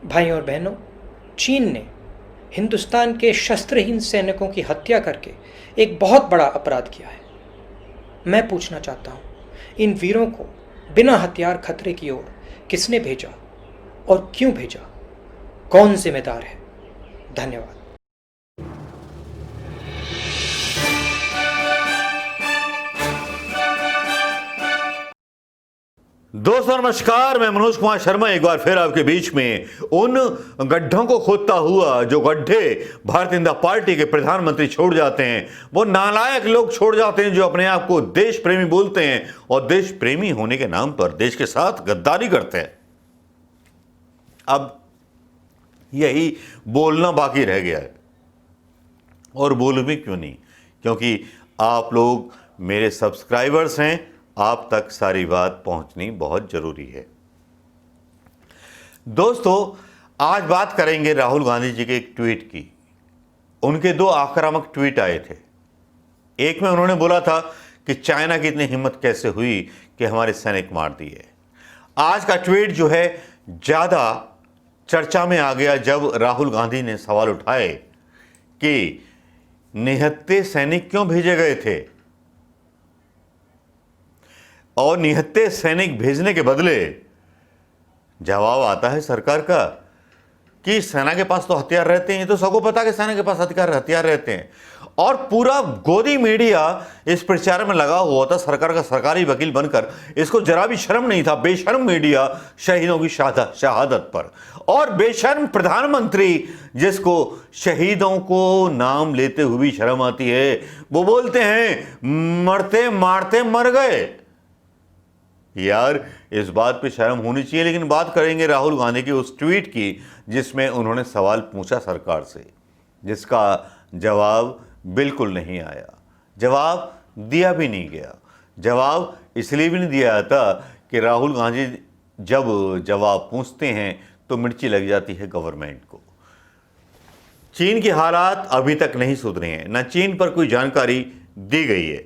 भाइयों और बहनों, चीन ने हिंदुस्तान के शस्त्रहीन सैनिकों की हत्या करके एक बहुत बड़ा अपराध किया है। मैं पूछना चाहता हूँ, इन वीरों को बिना हथियार खतरे की ओर किसने भेजा और क्यों भेजा? कौन जिम्मेदार है? धन्यवाद। दोस्तों नमस्कार, मैं मनोज कुमार शर्मा एक बार फिर आपके बीच में उन गड्ढों को खोदता हुआ, जो गड्ढे भारतीय जनता पार्टी के प्रधानमंत्री छोड़ जाते हैं, वो नालायक लोग छोड़ जाते हैं जो अपने आप को देश प्रेमी बोलते हैं और देश प्रेमी होने के नाम पर देश के साथ गद्दारी करते हैं। अब यही बोलना बाकी रह गया है, और बोलूं भी क्यों नहीं, क्योंकि आप लोग मेरे सब्सक्राइबर्स हैं, आप तक सारी बात पहुंचनी बहुत जरूरी है। दोस्तों, आज बात करेंगे राहुल गांधी जी के एक ट्वीट की। उनके दो आक्रामक ट्वीट आए थे। एक में उन्होंने बोला था कि चाइना की इतनी हिम्मत कैसे हुई कि हमारे सैनिक मार दिए। आज का ट्वीट जो है ज्यादा चर्चा में आ गया जब राहुल गांधी ने सवाल उठाए कि निहत्थे सैनिक क्यों भेजे गए थे, और निहत्थे सैनिक भेजने के बदले जवाब आता है सरकार का कि सेना के पास तो हथियार रहते हैं। ये तो सबको पता है कि सेना के पास हथियार रहते हैं, और पूरा गोदी मीडिया इस प्रचार में लगा हुआ था, सरकार का सरकारी वकील बनकर। इसको जरा भी शर्म नहीं था, बेशर्म मीडिया शहीदों की शहादत पर, और बेशर्म प्रधानमंत्री जिसको शहीदों को नाम लेते हुए भी शर्म आती है, वो बोलते हैं मरते मारते मर गए। यार, इस बात पे शर्म होनी चाहिए। लेकिन बात करेंगे राहुल गांधी की उस ट्वीट की जिसमें उन्होंने सवाल पूछा सरकार से, जिसका जवाब बिल्कुल नहीं आया, जवाब दिया भी नहीं गया। जवाब इसलिए भी नहीं दिया जाता कि राहुल गांधी जब जवाब पूछते हैं तो मिर्ची लग जाती है गवर्नमेंट को। चीन के हालात अभी तक नहीं सुधरे हैं, न चीन पर कोई जानकारी दी गई है,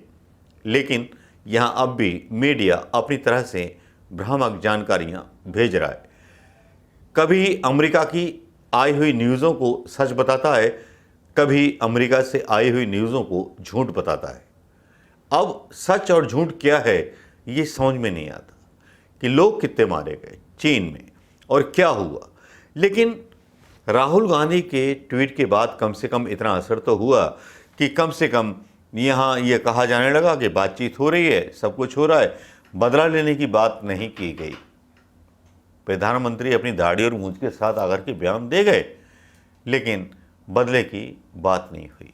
लेकिन यहाँ अब भी मीडिया अपनी तरह से भ्रामक जानकारियाँ भेज रहा है। कभी अमेरिका की आई हुई न्यूज़ों को सच बताता है, कभी अमेरिका से आई हुई न्यूज़ों को झूठ बताता है। अब सच और झूठ क्या है ये समझ में नहीं आता कि लोग कितने मारे गए चीन में और क्या हुआ। लेकिन राहुल गांधी के ट्वीट के बाद कम से कम इतना असर तो हुआ कि कम से कम यहाँ ये कहा जाने लगा कि बातचीत हो रही है, सब कुछ हो रहा है, बदला लेने की बात नहीं की गई। प्रधानमंत्री अपनी दाढ़ी और मूंछ के साथ आकर के बयान दे गए, लेकिन बदले की बात नहीं हुई।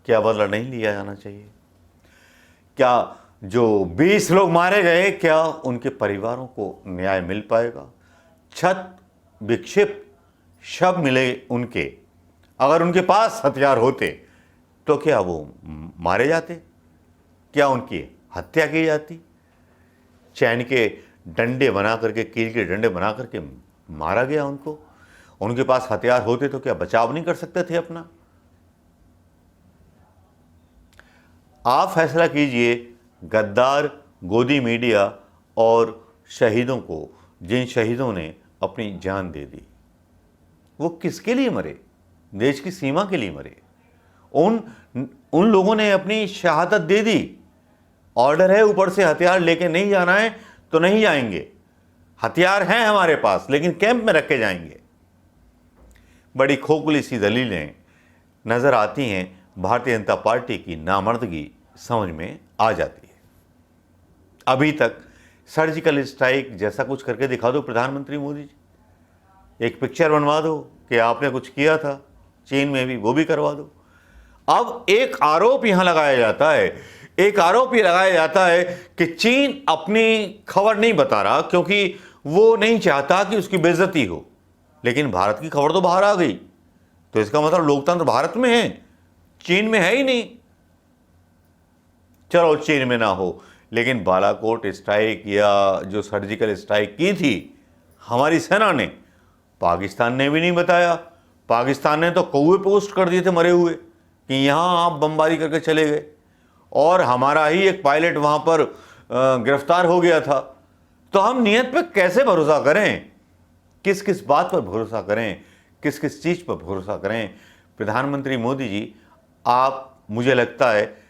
क्या बदला नहीं लिया जाना चाहिए? क्या जो 20 लोग मारे गए, क्या उनके परिवारों को न्याय मिल पाएगा? छत विक्षिप्त शव मिले उनके, अगर उनके पास हथियार होते तो क्या वो मारे जाते? क्या उनकी हत्या की जाती? चैन के डंडे बना करके, कील के डंडे बना करके मारा गया उनको। उनके पास हथियार होते तो क्या बचाव नहीं कर सकते थे अपना? आप फैसला कीजिए, गद्दार गोदी मीडिया और शहीदों को, जिन शहीदों ने अपनी जान दे दी, वो किसके लिए मरे? देश की सीमा के लिए मरे। उन लोगों ने अपनी शहादत दे दी। ऑर्डर है ऊपर से, हथियार लेके नहीं जाना है तो नहीं जाएंगे। हथियार हैं हमारे पास, लेकिन कैंप में रखे जाएंगे। बड़ी खोखली सी दलीलें नजर आती हैं। भारतीय जनता पार्टी की नामर्दगी समझ में आ जाती है। अभी तक सर्जिकल स्ट्राइक जैसा कुछ करके दिखा दो प्रधानमंत्री मोदी जी, एक पिक्चर बनवा दो कि आपने कुछ किया था चीन में भी, वो भी करवा दो। अब एक आरोप यहां लगाया जाता है, एक आरोप ये लगाया जाता है कि चीन अपनी खबर नहीं बता रहा क्योंकि वो नहीं चाहता कि उसकी बेइज्जती हो। लेकिन भारत की खबर तो बाहर आ गई, तो इसका मतलब लोकतंत्र भारत में है, चीन में है ही नहीं। चलो चीन में ना हो, लेकिन बालाकोट स्ट्राइक या जो सर्जिकल स्ट्राइक की थी हमारी सेना ने, पाकिस्तान ने भी नहीं बताया। पाकिस्तान ने तो कौवे पोस्ट कर दिए थे मरे हुए कि यहां आप बमबारी करके चले गए, और हमारा ही एक पायलट वहां पर गिरफ्तार हो गया था। तो हम नियत पे कैसे भरोसा करें? किस किस बात पर भरोसा करें, किस किस चीज़ पर भरोसा करें। प्रधानमंत्री मोदी जी, आप, मुझे लगता है,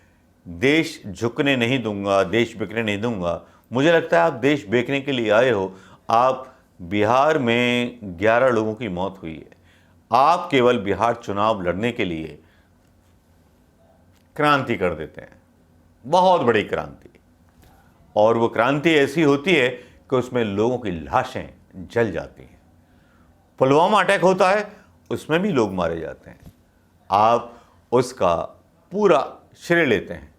देश झुकने नहीं दूंगा, देश बिकने नहीं दूंगा। मुझे लगता है आप देश बेचने के लिए आए हो। आप बिहार में 11 लोगों की मौत हुई है। आप केवल बिहार चुनाव लड़ने के लिए क्रांति कर देते हैं, बहुत बड़ी क्रांति, और वो क्रांति ऐसी होती है कि उसमें लोगों की लाशें जल जाती हैं। पुलवामा अटैक होता है, उसमें भी लोग मारे जाते हैं, आप उसका पूरा श्रेय लेते हैं।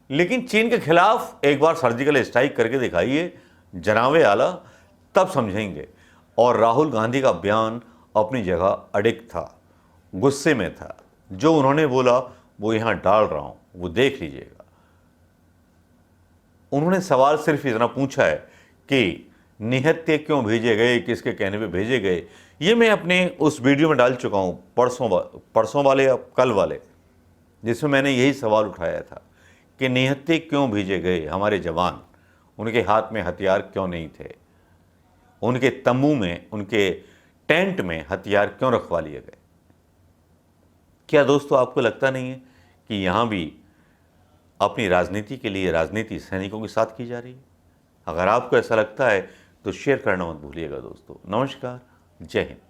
लेकिन चीन के खिलाफ एक बार सर्जिकल स्ट्राइक करके दिखाइए, जनाबे आला, तब समझेंगे। और राहुल गांधी का बयान अपनी जगह अडिग था, गुस्से में था। जो उन्होंने बोला वो यहां डाल रहा हूं, वो देख लीजिएगा। उन्होंने सवाल सिर्फ इतना पूछा है कि निहत्थे क्यों भेजे गए, किसके कहने पे भेजे गए। ये मैं अपने उस वीडियो में डाल चुका हूं, परसों वाले या कल वाले, जिसमें मैंने यही सवाल उठाया था कि निहत्थे क्यों भेजे गए हमारे जवान, उनके हाथ में हथियार क्यों नहीं थे, उनके तंबू में, उनके टेंट में हथियार क्यों रखवा लिए गए। क्या दोस्तों आपको लगता नहीं है कि यहाँ भी अपनी राजनीति के लिए राजनीति सैनिकों के साथ की जा रही है? अगर आपको ऐसा लगता है तो शेयर करना मत भूलिएगा दोस्तों। नमस्कार, जय हिंद।